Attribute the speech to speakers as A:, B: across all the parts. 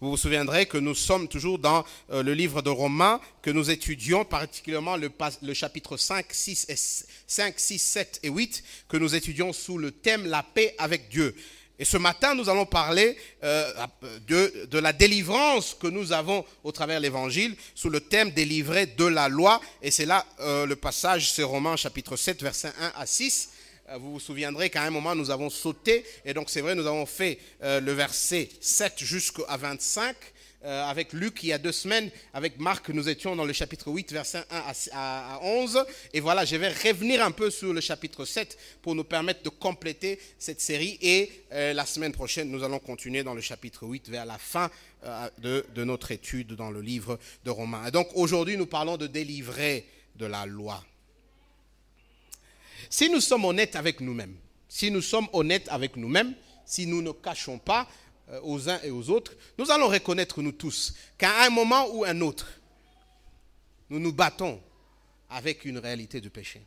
A: Vous vous souviendrez que nous sommes toujours dans le livre de Romains, que nous étudions particulièrement le chapitre 5, 6, 7 et 8, que nous étudions sous le thème « La paix avec Dieu ». Et ce matin, nous allons parler de la délivrance que nous avons au travers de l'Évangile sous le thème « Délivré de la loi ». Et c'est là le passage, c'est Romains chapitre 7, versets 1 à 6. Vous vous souviendrez qu'à un moment, nous avons sauté. Et donc, c'est vrai, nous avons fait le verset 7 jusqu'à 25. Avec Luc, il y a 2 semaines, avec Marc, nous étions dans le chapitre 8, verset 1 à 11. Et voilà, je vais revenir un peu sur le chapitre 7 pour nous permettre de compléter cette série. Et la semaine prochaine, nous allons continuer dans le chapitre 8 vers la fin de notre étude dans le livre de Romains. Et donc, aujourd'hui, nous parlons de délivrer de la loi. Si nous sommes honnêtes avec nous-mêmes, si nous ne cachons pas aux uns et aux autres, nous allons reconnaître nous tous qu'à un moment ou un autre, nous nous battons avec une réalité du péché.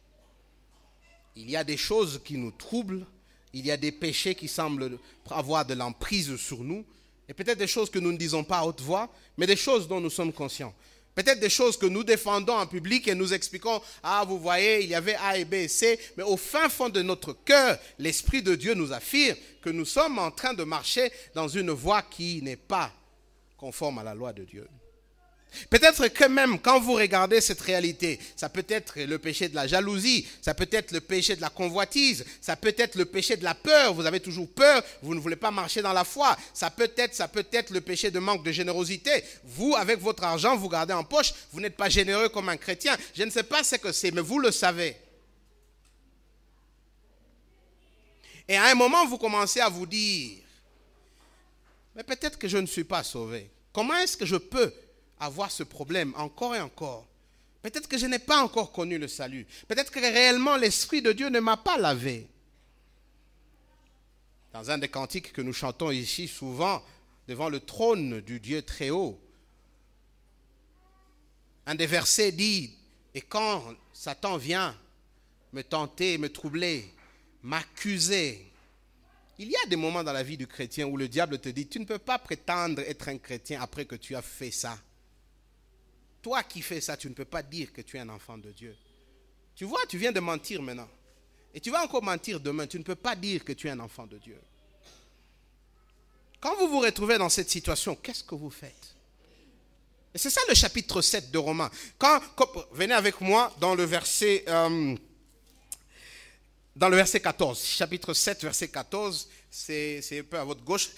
A: Il y a des choses qui nous troublent, il y a des péchés qui semblent avoir de l'emprise sur nous, et peut-être des choses que nous ne disons pas à haute voix, mais des choses dont nous sommes conscients. Peut-être des choses que nous défendons en public et nous expliquons, ah vous voyez, il y avait A et B et C, mais au fin fond de notre cœur, l'Esprit de Dieu nous affirme que nous sommes en train de marcher dans une voie qui n'est pas conforme à la loi de Dieu. Peut-être que même quand vous regardez cette réalité, ça peut être le péché de la jalousie, ça peut être le péché de la convoitise, ça peut être le péché de la peur, vous avez toujours peur, vous ne voulez pas marcher dans la foi, ça peut être le péché de manque de générosité. Vous, avec votre argent, vous gardez en poche, vous n'êtes pas généreux comme un chrétien. Je ne sais pas ce que c'est, mais vous le savez. Et à un moment, vous commencez à vous dire, mais peut-être que je ne suis pas sauvé. Comment est-ce que je peux avoir ce problème encore et encore? Peut-être que je n'ai pas encore connu le salut. Peut-être que réellement l'Esprit de Dieu ne m'a pas lavé. Dans un des cantiques que nous chantons ici souvent, devant le trône du Dieu très haut, un des versets dit, et quand Satan vient me tenter, me troubler, m'accuser, il y a des moments dans la vie du chrétien où le diable te dit, tu ne peux pas prétendre être un chrétien après que tu as fait ça. Toi qui fais ça, tu ne peux pas dire que tu es un enfant de Dieu. Tu vois, tu viens de mentir maintenant. Et tu vas encore mentir demain. Tu ne peux pas dire que tu es un enfant de Dieu. Quand vous vous retrouvez dans cette situation, qu'est-ce que vous faites? Et c'est ça le chapitre 7 de Romains. Venez avec moi dans le verset 14. Chapitre 7, verset 14, c'est un peu à votre gauche.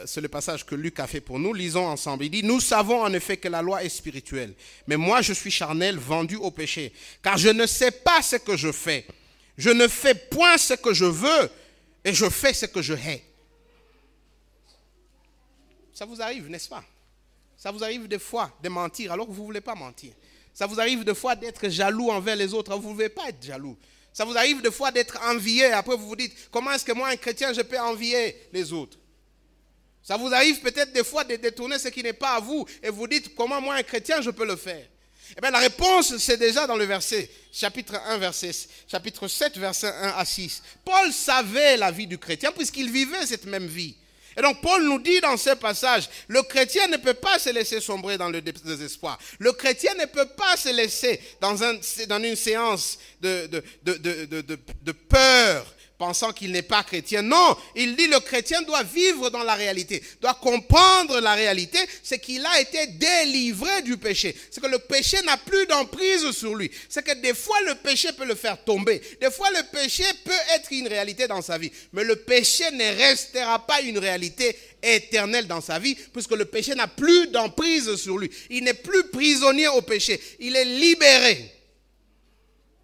A: C'est le passage que Luc a fait pour nous. Lisons ensemble. Il dit, nous savons en effet que la loi est spirituelle. Mais moi, je suis charnel, vendu au péché. Car je ne sais pas ce que je fais. Je ne fais point ce que je veux et je fais ce que je hais. Ça vous arrive, n'est-ce pas? Ça vous arrive des fois de mentir alors que vous ne voulez pas mentir. Ça vous arrive des fois d'être jaloux envers les autres alors que vous ne voulez pas être jaloux. Ça vous arrive des fois d'être envié. Après, vous vous dites, comment est-ce que moi, un chrétien, je peux envier les autres? Ça vous arrive peut-être des fois de détourner ce qui n'est pas à vous et vous dites, comment moi, un chrétien, je peux le faire? Eh bien, la réponse, c'est déjà dans le verset, chapitre 7, verset 1 à 6. Paul savait la vie du chrétien puisqu'il vivait cette même vie. Et donc, Paul nous dit dans ce passage, le chrétien ne peut pas se laisser sombrer dans le désespoir. Le chrétien ne peut pas se laisser dans une séance de peur, pensant qu'il n'est pas chrétien. Non, il dit le chrétien doit vivre dans la réalité, doit comprendre la réalité, c'est qu'il a été délivré du péché. C'est que le péché n'a plus d'emprise sur lui. C'est que des fois le péché peut le faire tomber. Des fois le péché peut être une réalité dans sa vie. Mais le péché ne restera pas une réalité éternelle dans sa vie, puisque le péché n'a plus d'emprise sur lui. Il n'est plus prisonnier au péché. Il est libéré.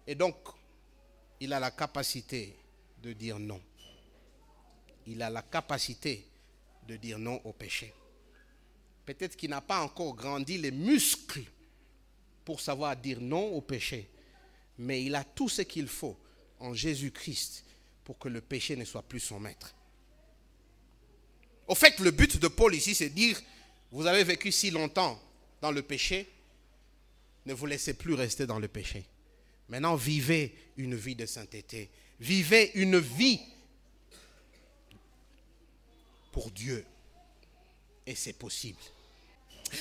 A: Et donc, il a la capacité de dire non. Il a la capacité de dire non au péché. Peut-être qu'il n'a pas encore grandi les muscles pour savoir dire non au péché, mais il a tout ce qu'il faut en Jésus-Christ pour que le péché ne soit plus son maître. Au fait, le but de Paul ici, c'est de dire, vous avez vécu si longtemps dans le péché, ne vous laissez plus rester dans le péché. Maintenant, vivez une vie de sainteté. Vivez une vie pour Dieu. Et c'est possible.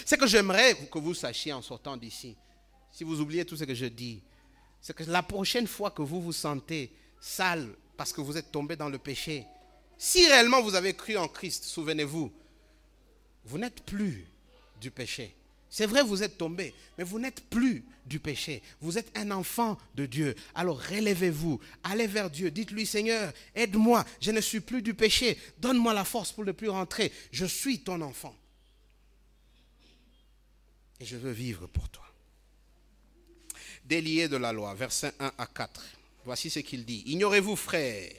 A: Ce que j'aimerais que vous sachiez en sortant d'ici, si vous oubliez tout ce que je dis, c'est que la prochaine fois que vous vous sentez sale parce que vous êtes tombé dans le péché, si réellement vous avez cru en Christ, souvenez-vous, vous n'êtes plus du péché. C'est vrai, vous êtes tombé, mais vous n'êtes plus du péché. Vous êtes un enfant de Dieu. Alors relèvez-vous, allez vers Dieu. Dites-lui, Seigneur, aide-moi, je ne suis plus du péché. Donne-moi la force pour ne plus rentrer. Je suis ton enfant. Et je veux vivre pour toi. Délié de la loi, versets 1 à 4. Voici ce qu'il dit. Ignorez-vous, frères,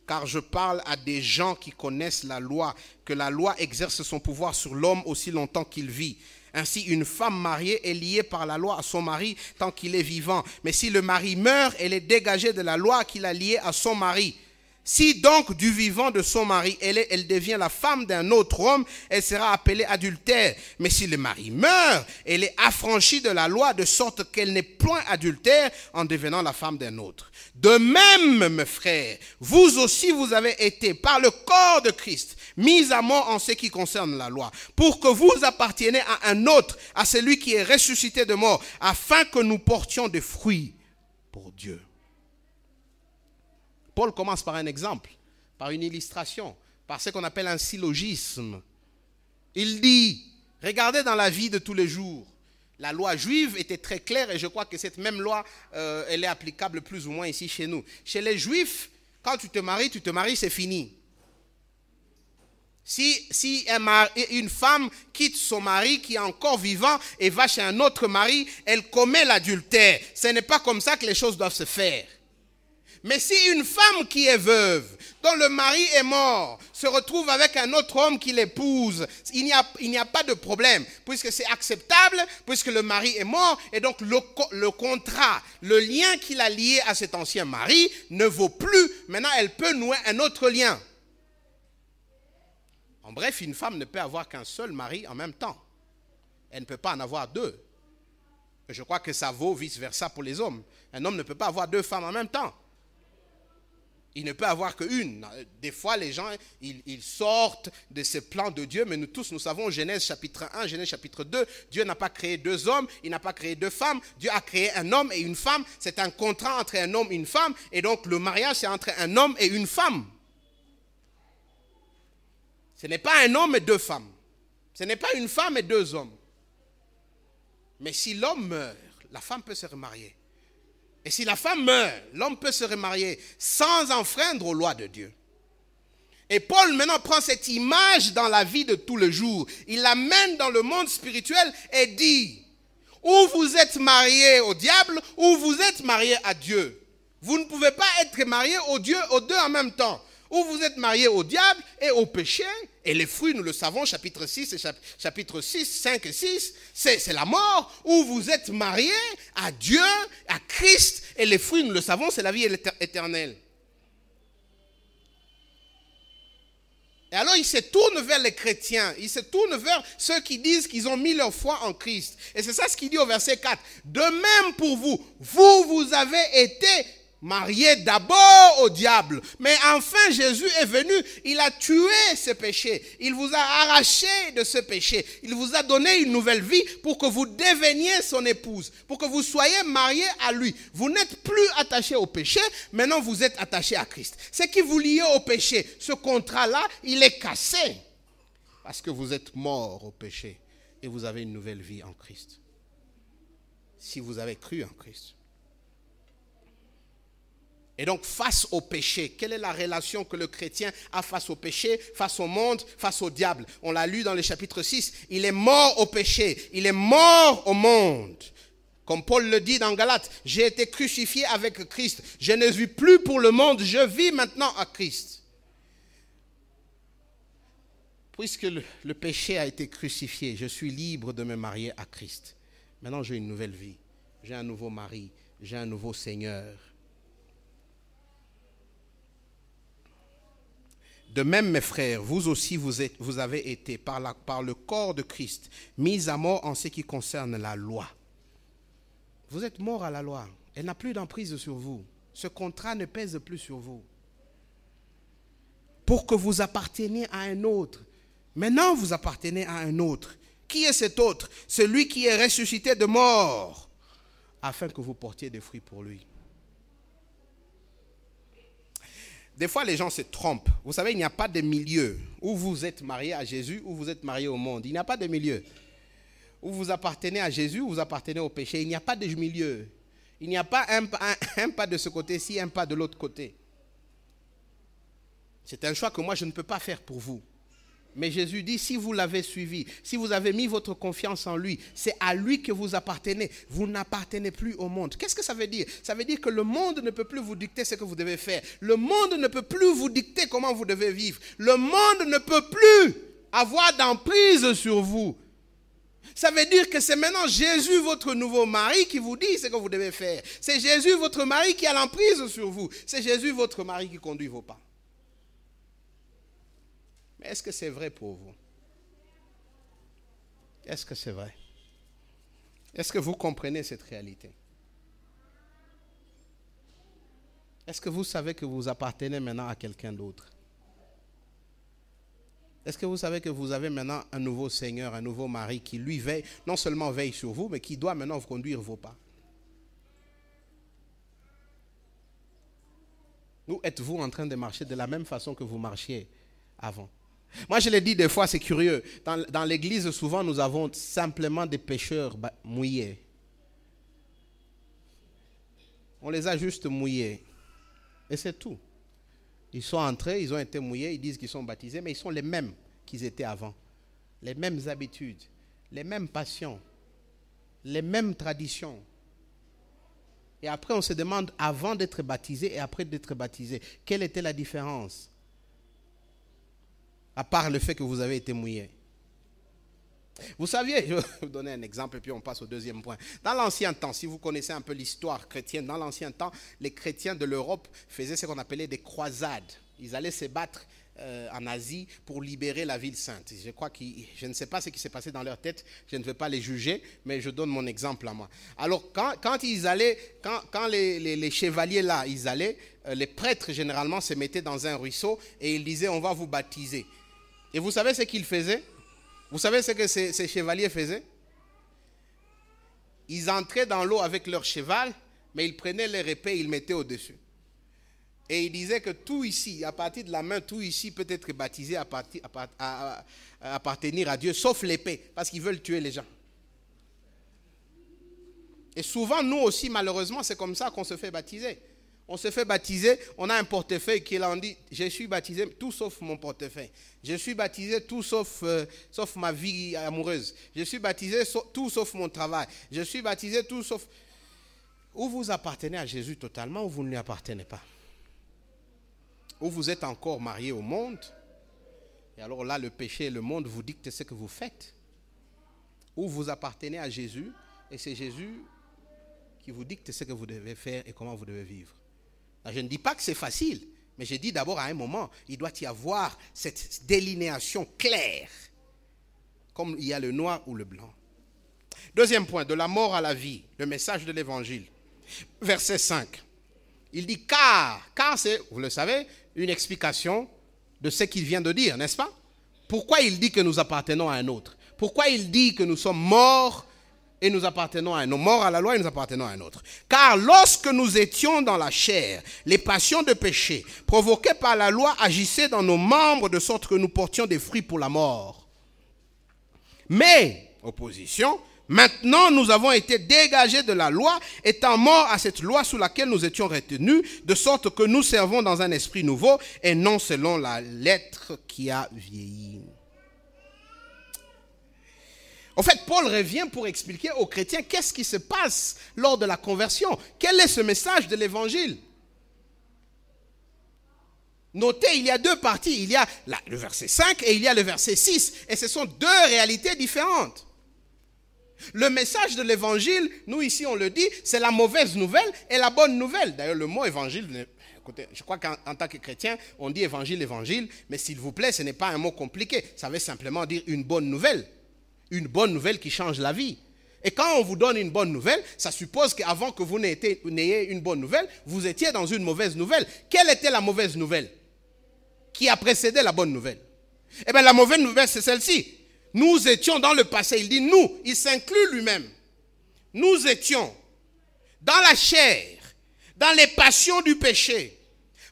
A: car je parle à des gens qui connaissent la loi, que la loi exerce son pouvoir sur l'homme aussi longtemps qu'il vit. Ainsi, une femme mariée est liée par la loi à son mari tant qu'il est vivant. Mais si le mari meurt, elle est dégagée de la loi qui l'a liée à son mari. Si donc du vivant de son mari, elle devient la femme d'un autre homme, elle sera appelée adultère. Mais si le mari meurt, elle est affranchie de la loi de sorte qu'elle n'est point adultère en devenant la femme d'un autre. De même, mes frères, vous aussi vous avez été par le corps de Christ mis à mort en ce qui concerne la loi, pour que vous apparteniez à un autre, à celui qui est ressuscité de mort, afin que nous portions des fruits pour Dieu. Paul commence par un exemple, par une illustration, par ce qu'on appelle un syllogisme. Il dit, regardez dans la vie de tous les jours. La loi juive était très claire et je crois que cette même loi, elle est applicable plus ou moins ici chez nous. Chez les juifs, quand tu te maries, c'est fini. Si une femme quitte son mari qui est encore vivant et va chez un autre mari, elle commet l'adultère. Ce n'est pas comme ça que les choses doivent se faire. Mais si une femme qui est veuve, dont le mari est mort, se retrouve avec un autre homme qui l'épouse, il n'y a pas de problème, puisque c'est acceptable, puisque le mari est mort, et donc le contrat, le lien qui l'a lié à cet ancien mari ne vaut plus. Maintenant, elle peut nouer un autre lien. En bref, une femme ne peut avoir qu'un seul mari en même temps. Elle ne peut pas en avoir deux. Je crois que ça vaut vice-versa pour les hommes. Un homme ne peut pas avoir deux femmes en même temps. Il ne peut avoir qu'une. Des fois, les gens, ils sortent de ce plan de Dieu, mais nous tous, nous savons, Genèse chapitre 1, Genèse chapitre 2, Dieu n'a pas créé deux hommes, il n'a pas créé deux femmes, Dieu a créé un homme et une femme. C'est un contrat entre un homme et une femme, et donc le mariage, c'est entre un homme et une femme. Ce n'est pas un homme et deux femmes. Ce n'est pas une femme et deux hommes. Mais si l'homme meurt, la femme peut se remarier. Et si la femme meurt, l'homme peut se remarier sans enfreindre aux lois de Dieu. Et Paul maintenant prend cette image dans la vie de tous les jours. Il l'amène dans le monde spirituel et dit, ou vous êtes mariés au diable, ou vous êtes mariés à Dieu. Vous ne pouvez pas être mariés aux deux en même temps. Ou vous êtes mariés au diable et au péché, et les fruits, nous le savons, chapitre 6 et chapitre 6, 5 et 6, c'est la mort. Ou vous êtes mariés à Dieu, à Christ, et les fruits, nous le savons, c'est la vie éternelle. Et alors il se tourne vers les chrétiens, il se tourne vers ceux qui disent qu'ils ont mis leur foi en Christ. Et c'est ça ce qu'il dit au verset 4. De même pour vous, vous avez été marié d'abord au diable. Mais enfin, Jésus est venu, il a tué ce péché. Il vous a arraché de ce péché. Il vous a donné une nouvelle vie pour que vous deveniez son épouse, pour que vous soyez mariés à lui. Vous n'êtes plus attachés au péché, maintenant vous êtes attachés à Christ. Ce qui vous liait au péché, ce contrat-là, il est cassé. Parce que vous êtes morts au péché et vous avez une nouvelle vie en Christ. Si vous avez cru en Christ. Et donc, face au péché, quelle est la relation que le chrétien a face au péché, face au monde, face au diable? On l'a lu dans le chapitre 6. Il est mort au péché, il est mort au monde. Comme Paul le dit dans Galates, j'ai été crucifié avec Christ. Je ne vis plus pour le monde, je vis maintenant à Christ. Puisque le péché a été crucifié, je suis libre de me marier à Christ. Maintenant, j'ai une nouvelle vie. J'ai un nouveau mari, j'ai un nouveau Seigneur. De même, mes frères, vous aussi, vous avez été, par le corps de Christ, mis à mort en ce qui concerne la loi. Vous êtes morts à la loi. Elle n'a plus d'emprise sur vous. Ce contrat ne pèse plus sur vous. Pour que vous apparteniez à un autre. Maintenant, vous appartenez à un autre. Qui est cet autre? Celui qui est ressuscité de mort, afin que vous portiez des fruits pour lui. Des fois, les gens se trompent. Vous savez, il n'y a pas de milieu. Où vous êtes marié à Jésus, ou vous êtes marié au monde. Il n'y a pas de milieu. Où vous appartenez à Jésus, ou vous appartenez au péché. Il n'y a pas de milieu. Il n'y a pas un pas de ce côté-ci, un pas de l'autre côté. C'est un choix que moi, je ne peux pas faire pour vous. Mais Jésus dit, si vous l'avez suivi, si vous avez mis votre confiance en lui, c'est à lui que vous appartenez. Vous n'appartenez plus au monde. Qu'est-ce que ça veut dire? Ça veut dire que le monde ne peut plus vous dicter ce que vous devez faire. Le monde ne peut plus vous dicter comment vous devez vivre. Le monde ne peut plus avoir d'emprise sur vous. Ça veut dire que c'est maintenant Jésus, votre nouveau mari, qui vous dit ce que vous devez faire. C'est Jésus, votre mari, qui a l'emprise sur vous. C'est Jésus, votre mari, qui conduit vos pas. Mais est-ce que c'est vrai pour vous? Est-ce que c'est vrai? Est-ce que vous comprenez cette réalité? Est-ce que vous savez que vous appartenez maintenant à quelqu'un d'autre? Est-ce que vous savez que vous avez maintenant un nouveau Seigneur, un nouveau mari qui lui veille, non seulement veille sur vous, mais qui doit maintenant vous conduire vos pas? Ou êtes-vous en train de marcher de la même façon que vous marchiez avant? Moi, je l'ai dit des fois, c'est curieux. Dans l'église, souvent, nous avons simplement des pécheurs mouillés. On les a juste mouillés. Et c'est tout. Ils sont entrés, ils ont été mouillés, ils disent qu'ils sont baptisés, mais ils sont les mêmes qu'ils étaient avant. Les mêmes habitudes, les mêmes passions, les mêmes traditions. Et après, on se demande, avant d'être baptisé et après d'être baptisé, quelle était la différence? À part le fait que vous avez été mouillé. Vous saviez, je vais vous donner un exemple et puis on passe au deuxième point. Dans l'ancien temps, si vous connaissez un peu l'histoire chrétienne, dans l'ancien temps, les chrétiens de l'Europe faisaient ce qu'on appelait des croisades. Ils allaient se battre en Asie pour libérer la ville sainte. Je ne sais pas ce qui s'est passé dans leur tête, je ne vais pas les juger, mais je donne mon exemple à moi. Alors, quand ils allaient, quand les chevaliers là, ils allaient, les prêtres généralement se mettaient dans un ruisseau et ils disaient, on va vous baptiser. Et vous savez ce qu'ils faisaient? Vous savez ce que ces chevaliers faisaient? Ils entraient dans l'eau avec leur cheval, mais ils prenaient leur épée et ils mettaient au-dessus. Et ils disaient que tout ici, à partir de la main, tout ici peut être baptisé à appartenir à Dieu, sauf l'épée, parce qu'ils veulent tuer les gens. Et souvent, nous aussi, malheureusement, c'est comme ça qu'on se fait baptiser. On se fait baptiser, on a un portefeuille qui là, on dit, je suis baptisé, tout sauf mon portefeuille. Je suis baptisé, tout sauf ma vie amoureuse. Je suis baptisé, tout sauf mon travail. Je suis baptisé, tout sauf... Ou vous appartenez à Jésus totalement, ou vous ne lui appartenez pas. Ou vous êtes encore marié au monde, et alors là, le péché et le monde vous dictent ce que vous faites. Ou vous appartenez à Jésus, et c'est Jésus qui vous dicte ce que vous devez faire et comment vous devez vivre. Je ne dis pas que c'est facile, mais je dis d'abord à un moment, il doit y avoir cette délinéation claire, comme il y a le noir ou le blanc. Deuxième point, de la mort à la vie, le message de l'évangile. Verset 5, il dit car c'est, vous le savez, une explication de ce qu'il vient de dire, n'est-ce pas? Pourquoi il dit que nous appartenons à un autre? Pourquoi il dit que nous sommes morts et nous appartenons à un autre, morts à la loi et nous appartenons à un autre. Car lorsque nous étions dans la chair, les passions de péché provoquées par la loi agissaient dans nos membres de sorte que nous portions des fruits pour la mort. Mais, opposition, maintenant nous avons été dégagés de la loi, étant morts à cette loi sous laquelle nous étions retenus, de sorte que nous servons dans un esprit nouveau et non selon la lettre qui a vieilli. En fait, Paul revient pour expliquer aux chrétiens qu'est-ce qui se passe lors de la conversion. Quel est ce message de l'évangile? Notez, il y a deux parties. Il y a le verset 5 et il y a le verset 6. Et ce sont deux réalités différentes. Le message de l'évangile, nous ici on le dit, c'est la mauvaise nouvelle et la bonne nouvelle. D'ailleurs, le mot évangile, écoutez, je crois qu'en tant que chrétien, on dit évangile, mais s'il vous plaît, ce n'est pas un mot compliqué. Ça veut simplement dire une bonne nouvelle. Une bonne nouvelle qui change la vie. Et quand on vous donne une bonne nouvelle, ça suppose qu'avant que vous n'ayez une bonne nouvelle, vous étiez dans une mauvaise nouvelle. Quelle était la mauvaise nouvelle qui a précédé la bonne nouvelle? Eh bien, la mauvaise nouvelle, c'est celle-ci. Nous étions dans le passé. Il dit nous, il s'inclut lui-même. Nous étions dans la chair, dans les passions du péché,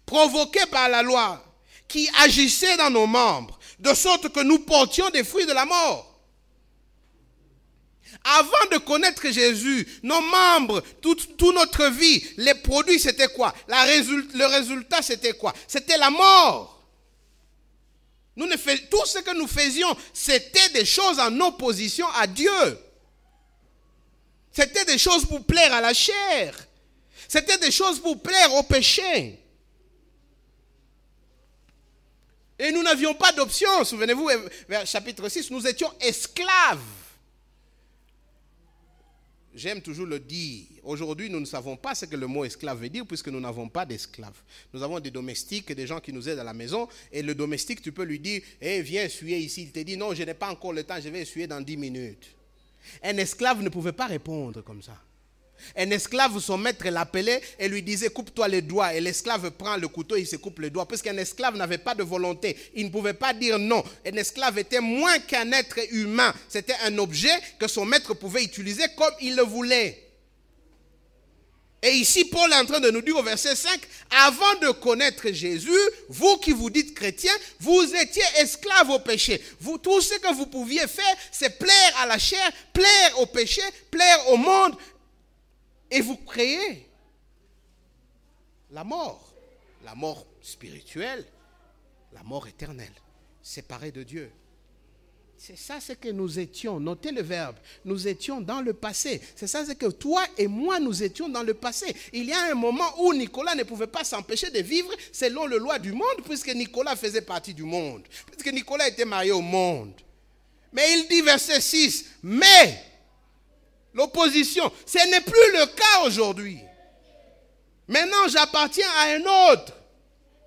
A: provoquées par la loi, qui agissaient dans nos membres, de sorte que nous portions des fruits de la mort. Avant de connaître Jésus, nos membres, toute notre vie, les produits, c'était quoi? Le résultat, c'était quoi? C'était la mort. Tout ce que nous faisions, c'était des choses en opposition à Dieu. C'était des choses pour plaire à la chair. C'était des choses pour plaire au péché. Et nous n'avions pas d'option. Souvenez-vous, vers chapitre 6, nous étions esclaves. J'aime toujours le dire. Aujourd'hui, nous ne savons pas ce que le mot esclave veut dire puisque nous n'avons pas d'esclaves. Nous avons des domestiques, des gens qui nous aident à la maison. Et le domestique, tu peux lui dire, hey, viens essuyer ici. Il te dit, non, je n'ai pas encore le temps, je vais essuyer dans 10 minutes. Un esclave ne pouvait pas répondre comme ça. Un esclave, son maître l'appelait et lui disait, coupe-toi les doigts. Et l'esclave prend le couteau et il se coupe les doigts. Puisqu'un esclave n'avait pas de volonté. Il ne pouvait pas dire non. Un esclave était moins qu'un être humain. C'était un objet que son maître pouvait utiliser comme il le voulait. Et ici, Paul est en train de nous dire au verset 5, avant de connaître Jésus, vous qui vous dites chrétiens, vous étiez esclaves au péché. Tout ce que vous pouviez faire, c'est plaire à la chair, plaire au péché, plaire au monde. Et vous créez la mort spirituelle, la mort éternelle, séparée de Dieu. C'est ça ce que nous étions. Notez le verbe. Nous étions dans le passé. C'est ça ce que toi et moi nous étions dans le passé. Il y a un moment où Nicolas ne pouvait pas s'empêcher de vivre selon les lois du monde, puisque Nicolas faisait partie du monde, puisque Nicolas était marié au monde. Mais il dit verset 6, mais l'opposition, ce n'est plus le cas aujourd'hui. Maintenant, j'appartiens à un autre.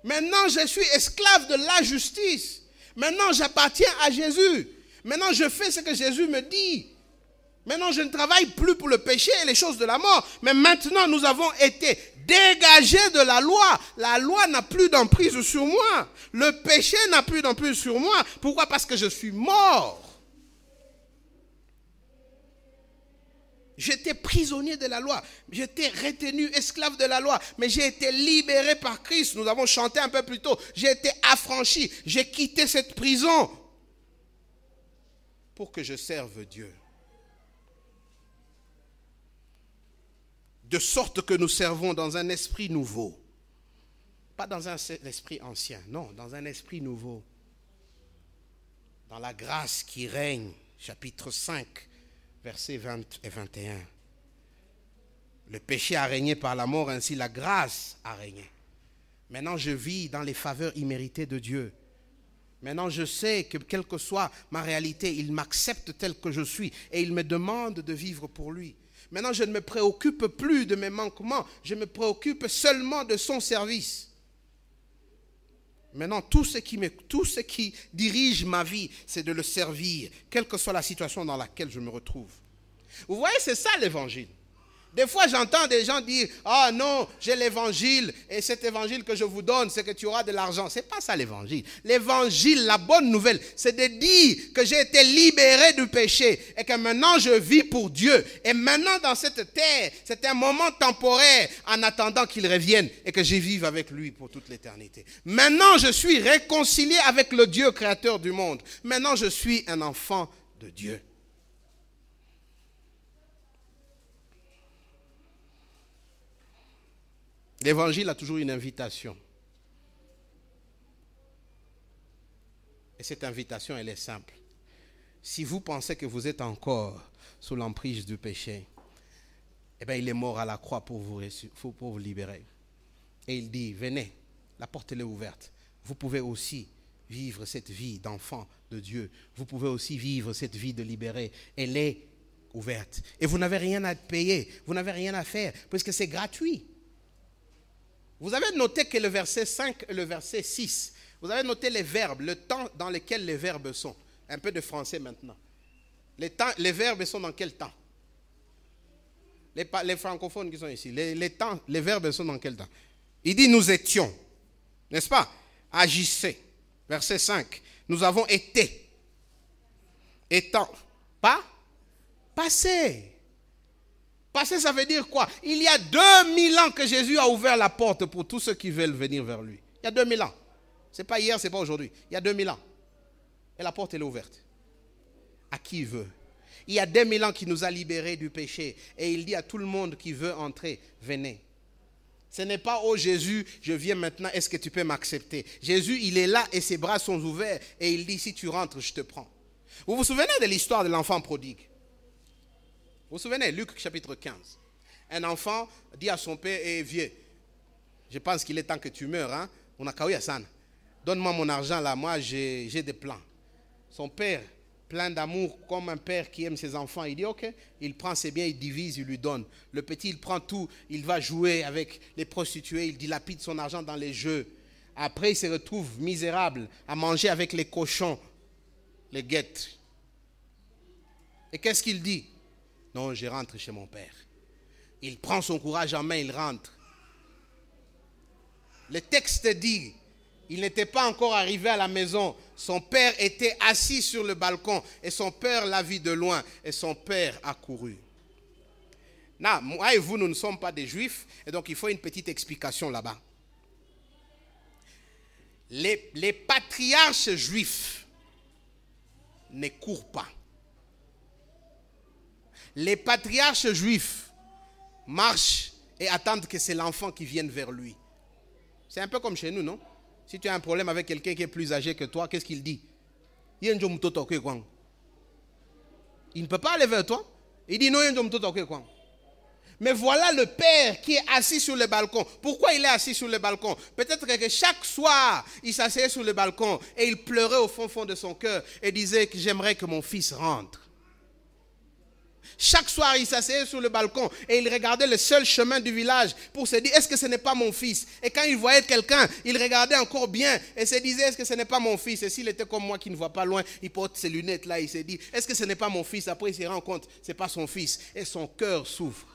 A: Maintenant, je suis esclave de la justice. Maintenant, j'appartiens à Jésus. Maintenant, je fais ce que Jésus me dit. Maintenant, je ne travaille plus pour le péché et les choses de la mort. Mais maintenant, nous avons été dégagés de la loi. La loi n'a plus d'emprise sur moi. Le péché n'a plus d'emprise sur moi. Pourquoi? Parce que je suis mort. J'étais prisonnier de la loi. J'étais retenu esclave de la loi. Mais j'ai été libéré par Christ. Nous avons chanté un peu plus tôt. J'ai été affranchi. J'ai quitté cette prison pour que je serve Dieu. De sorte que nous servons dans un esprit nouveau. Pas dans un esprit ancien. Non, dans un esprit nouveau. Dans la grâce qui règne. Chapitre 5. Versets 20 et 21. Le péché a régné par la mort, ainsi la grâce a régné. Maintenant, je vis dans les faveurs imméritées de Dieu. Maintenant, je sais que quelle que soit ma réalité, il m'accepte tel que je suis et il me demande de vivre pour lui. Maintenant, je ne me préoccupe plus de mes manquements, je me préoccupe seulement de son service. Maintenant, tout ce qui dirige ma vie, c'est de le servir, quelle que soit la situation dans laquelle je me retrouve. Vous voyez, c'est ça l'évangile. Des fois, j'entends des gens dire, « Ah non, j'ai l'évangile, et cet évangile que je vous donne, c'est que tu auras de l'argent. » Ce n'est pas ça l'évangile. L'évangile, la bonne nouvelle, c'est de dire que j'ai été libéré du péché et que maintenant je vis pour Dieu. Et maintenant, dans cette terre, c'est un moment temporaire en attendant qu'il revienne et que j'y vive avec lui pour toute l'éternité. Maintenant, je suis réconcilié avec le Dieu créateur du monde. Maintenant, je suis un enfant de Dieu. L'évangile a toujours une invitation. Et cette invitation, elle est simple. Si vous pensez que vous êtes encore sous l'emprise du péché, eh bien, il est mort à la croix pour vous libérer. Et il dit, venez, la porte elle est ouverte. Vous pouvez aussi vivre cette vie d'enfant de Dieu. Vous pouvez aussi vivre cette vie de libéré. Elle est ouverte. Et vous n'avez rien à payer. Vous n'avez rien à faire, puisque c'est gratuit. Vous avez noté que le verset 5 et le verset 6, vous avez noté les verbes, le temps dans lequel les verbes sont. Un peu de français maintenant. Les verbes sont dans quel temps? Les francophones qui sont ici, les verbes sont dans quel temps? Il dit nous étions, n'est-ce pas? Agissez. Verset 5. Nous avons été. Étant. Pas passé. Passé, ça veut dire quoi? Il y a 2000 ans que Jésus a ouvert la porte pour tous ceux qui veulent venir vers lui. Il y a 2000 ans. Ce n'est pas hier, ce n'est pas aujourd'hui. Il y a 2000 ans. Et la porte, elle est ouverte. À qui il veut. Il y a 2000 ans qu'il nous a libérés du péché. Et il dit à tout le monde qui veut entrer, venez. Ce n'est pas, oh Jésus, je viens maintenant, est-ce que tu peux m'accepter? Jésus, il est là et ses bras sont ouverts. Et il dit, si tu rentres, je te prends. Vous vous souvenez de l'histoire de l'enfant prodigue? Vous vous souvenez, Luc chapitre 15. Un enfant dit à son père, eh vieux, je pense qu'il est temps que tu meurs. Hein? On a kaouya sana. Donne-moi mon argent là, moi j'ai des plans. Son père, plein d'amour, comme un père qui aime ses enfants, il dit ok, il prend ses biens, il divise, il lui donne. Le petit, il prend tout, il va jouer avec les prostituées, il dilapide son argent dans les jeux. Après, il se retrouve misérable à manger avec les cochons, les guettes. Et qu'est-ce qu'il dit? Non, je rentre chez mon père. Il prend son courage en main, il rentre. Le texte dit, il n'était pas encore arrivé à la maison. Son père était assis sur le balcon et son père l'a vu de loin et son père a couru. Non, moi et vous, nous ne sommes pas des juifs et donc il faut une petite explication là-bas. Les patriarches juifs ne courent pas. Les patriarches juifs marchent et attendent que c'est l'enfant qui vienne vers lui. C'est un peu comme chez nous, non? Si tu as un problème avec quelqu'un qui est plus âgé que toi, qu'est-ce qu'il dit? Il ne peut pas aller vers toi. Il dit non, mais voilà le père qui est assis sur le balcon. Pourquoi il est assis sur le balcon? Peut-être que chaque soir, il s'asseyait sur le balcon et il pleurait au fond de son cœur et disait que j'aimerais que mon fils rentre. Chaque soir, il s'asseyait sur le balcon et il regardait le seul chemin du village pour se dire, est-ce que ce n'est pas mon fils? Et quand il voyait quelqu'un, il regardait encore bien et se disait, est-ce que ce n'est pas mon fils? Et s'il était comme moi qui ne voit pas loin, il porte ses lunettes là, il se dit, est-ce que ce n'est pas mon fils? Après, il se rend compte, ce n'est pas son fils. Et son cœur souffre.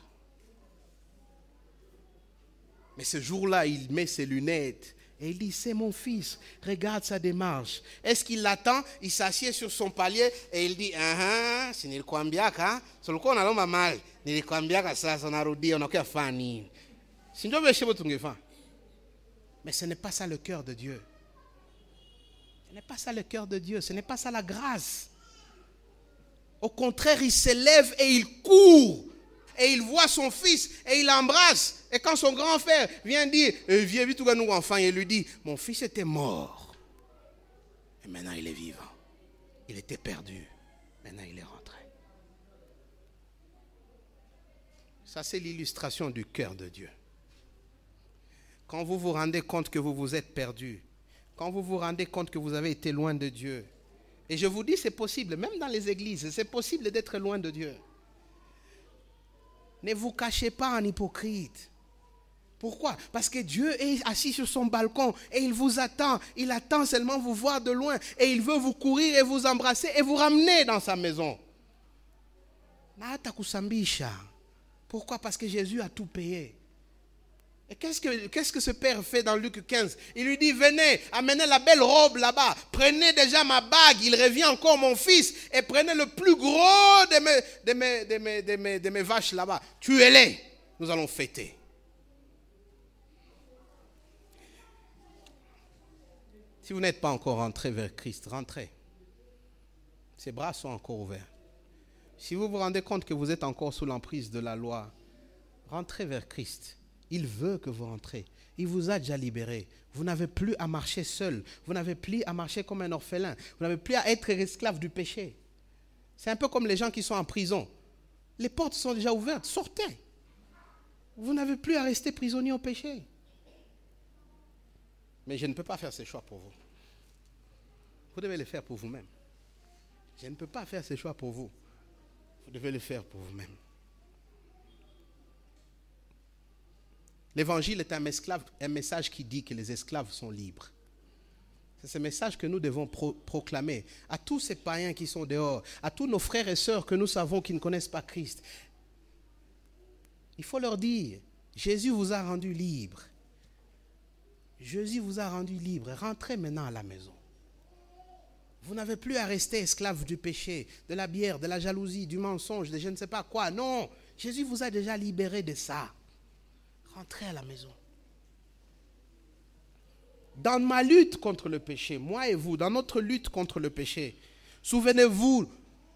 A: Mais ce jour-là, il met ses lunettes. Et il dit, c'est mon fils, regarde sa démarche. Est-ce qu'il l'attend? Il s'assied sur son palier et il dit, si nilikwambiaka, sulukuwa unalomba mali, nilikwambiaka sasa unarudia, unakuwa fani. Si ndio beshe tungefa. Mais ce n'est pas ça le cœur de Dieu. Ce n'est pas ça le cœur de Dieu, ce n'est pas ça la grâce. Au contraire, il se lève et il court. Et il voit son fils et il l'embrasse. Et quand son grand frère vient dire, viens vite tout nous enfant, il lui dit, mon fils était mort. Et maintenant il est vivant. Il était perdu. Maintenant il est rentré. Ça c'est l'illustration du cœur de Dieu. Quand vous vous rendez compte que vous vous êtes perdu, quand vous vous rendez compte que vous avez été loin de Dieu, et je vous dis c'est possible, même dans les églises, c'est possible d'être loin de Dieu. Ne vous cachez pas en hypocrite. Pourquoi? Parce que Dieu est assis sur son balcon et il vous attend. Il attend seulement vous voir de loin et il veut vous courir et vous embrasser et vous ramener dans sa maison. Pourquoi? Parce que Jésus a tout payé. Et qu'est-ce que ce père fait dans Luc 15? Il lui dit, venez, amenez la belle robe là-bas. Prenez déjà ma bague, il revient encore mon fils. Et prenez le plus gros de mes vaches là-bas. Tuez-les, nous allons fêter. Si vous n'êtes pas encore rentré vers Christ, rentrez. Ses bras sont encore ouverts. Si vous vous rendez compte que vous êtes encore sous l'emprise de la loi, rentrez vers Christ. Il veut que vous rentrez. Il vous a déjà libéré. Vous n'avez plus à marcher seul. Vous n'avez plus à marcher comme un orphelin. Vous n'avez plus à être esclave du péché. C'est un peu comme les gens qui sont en prison. Les portes sont déjà ouvertes. Sortez. Vous n'avez plus à rester prisonnier au péché. Mais je ne peux pas faire ce choix pour vous. Vous devez le faire pour vous-même. Je ne peux pas faire ce choix pour vous. Vous devez le faire pour vous-même. L'évangile est un message qui dit que les esclaves sont libres. C'est ce message que nous devons proclamer à tous ces païens qui sont dehors, à tous nos frères et sœurs que nous savons qui ne connaissent pas Christ. Il faut leur dire, Jésus vous a rendu libre. Jésus vous a rendu libre. Rentrez maintenant à la maison. Vous n'avez plus à rester esclave du péché, de la bière, de la jalousie, du mensonge, de je ne sais pas quoi. Non, Jésus vous a déjà libéré de ça. Rentrez à la maison. Dans ma lutte contre le péché, moi et vous, dans notre lutte contre le péché, souvenez-vous,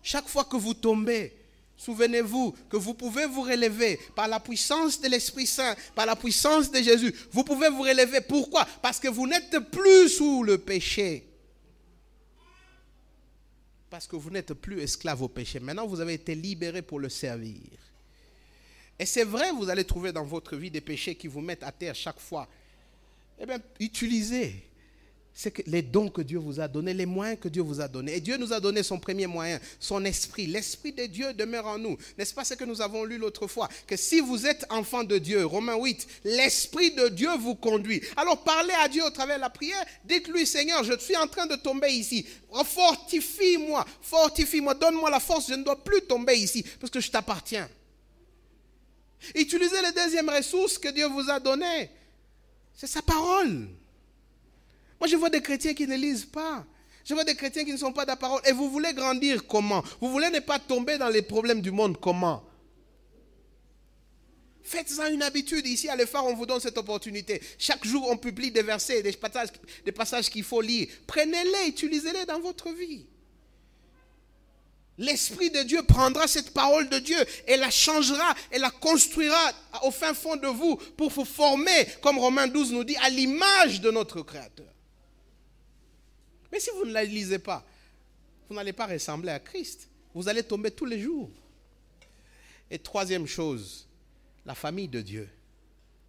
A: chaque fois que vous tombez, souvenez-vous que vous pouvez vous relever par la puissance de l'Esprit Saint, par la puissance de Jésus. Vous pouvez vous relever. Pourquoi? Parce que vous n'êtes plus sous le péché. Parce que vous n'êtes plus esclave au péché. Maintenant, vous avez été libéré pour le servir. Et c'est vrai, vous allez trouver dans votre vie des péchés qui vous mettent à terre chaque fois. Eh bien, utilisez les dons que Dieu vous a donnés, les moyens que Dieu vous a donnés. Et Dieu nous a donné son premier moyen, son esprit. L'esprit de Dieu demeure en nous. N'est-ce pas ce que nous avons lu l'autre fois? Que si vous êtes enfant de Dieu, Romains 8, l'esprit de Dieu vous conduit. Alors parlez à Dieu au travers de la prière. Dites-lui, Seigneur, je suis en train de tomber ici. Fortifie-moi, donne-moi la force. Je ne dois plus tomber ici parce que je t'appartiens. Utilisez la deuxième ressource que Dieu vous a donnée. C'est sa parole. Moi, je vois des chrétiens qui ne lisent pas. Je vois des chrétiens qui ne sont pas de la parole. Et vous voulez grandir comment? Vous voulez ne pas tomber dans les problèmes du monde comment? Faites-en une habitude. Ici, à l'Effort, on vous donne cette opportunité. Chaque jour, on publie des versets, des passages qu'il faut lire. Prenez-les, utilisez-les dans votre vie. L'Esprit de Dieu prendra cette parole de Dieu et la changera et la construira au fin fond de vous pour vous former, comme Romains 12 nous dit, à l'image de notre Créateur. Mais si vous ne la lisez pas, vous n'allez pas ressembler à Christ. Vous allez tomber tous les jours. Et troisième chose, la famille de Dieu.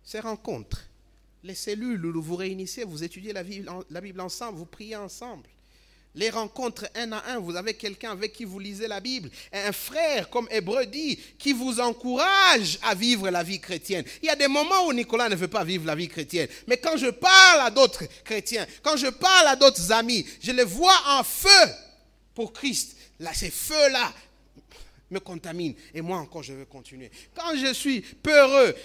A: Ces rencontres, les cellules où vous vous réunissez, vous étudiez la Bible ensemble, vous priez ensemble. Les rencontres un à un, vous avez quelqu'un avec qui vous lisez la Bible, un frère, comme Hébreu dit, qui vous encourage à vivre la vie chrétienne. Il y a des moments où Nicolas ne veut pas vivre la vie chrétienne. Mais quand je parle à d'autres chrétiens, quand je parle à d'autres amis, je les vois en feu pour Christ. Là, ces feux-là me contaminent. Et moi encore, je veux continuer. Quand je suis peureux,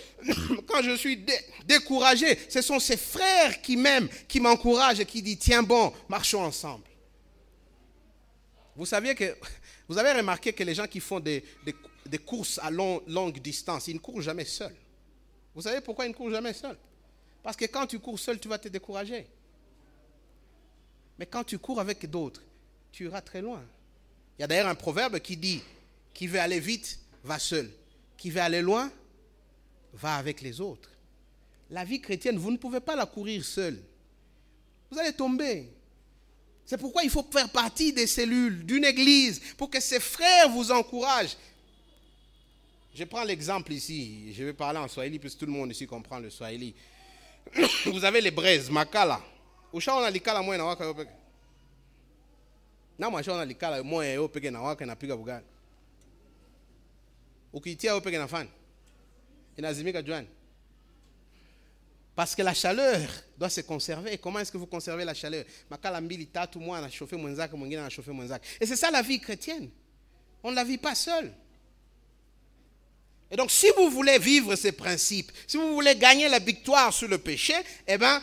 A: quand je suis découragé, ce sont ces frères qui m'aiment, qui m'encouragent et qui disent, tiens bon, marchons ensemble. Vous avez remarqué que les gens qui font des courses à longue distance, ils ne courent jamais seuls. Vous savez pourquoi ils ne courent jamais seuls? Parce que quand tu cours seul, tu vas te décourager. Mais quand tu cours avec d'autres, tu iras très loin. Il y a d'ailleurs un proverbe qui dit, qui veut aller vite, va seul. Qui veut aller loin, va avec les autres. La vie chrétienne, vous ne pouvez pas la courir seul. Vous allez tomber. C'est pourquoi il faut faire partie des cellules, d'une église, pour que ses frères vous encouragent. Je prends l'exemple ici, je vais parler en swahili, puisque tout le monde ici comprend le swahili. Vous avez les braises, makala. Ushaona likala moja na waka yo peke. Na mwashaona likala moja yo peke na waka inapiga bugani. Ukiitia yo peke nafanya. Inazimika juani. Parce que la chaleur doit se conserver. Et comment est-ce que vous conservez la chaleur? Makala mbili tatu moja na chauffer mwenzake, mwingine na chauffer mwenzake. Et c'est ça la vie chrétienne. On ne la vit pas seul. Et donc, si vous voulez vivre ces principes, si vous voulez gagner la victoire sur le péché, eh bien,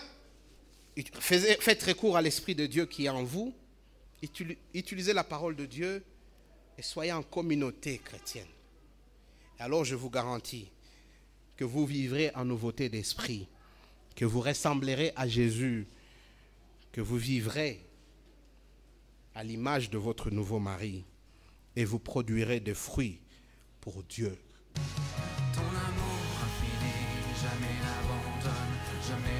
A: faites recours à l'Esprit de Dieu qui est en vous. Utilisez la parole de Dieu et soyez en communauté chrétienne. Et alors, je vous garantis que vous vivrez en nouveauté d'esprit, que vous ressemblerez à Jésus, que vous vivrez à l'image de votre nouveau mari et vous produirez des fruits pour Dieu.
B: Ton amour infini jamais n'abandonne, jamais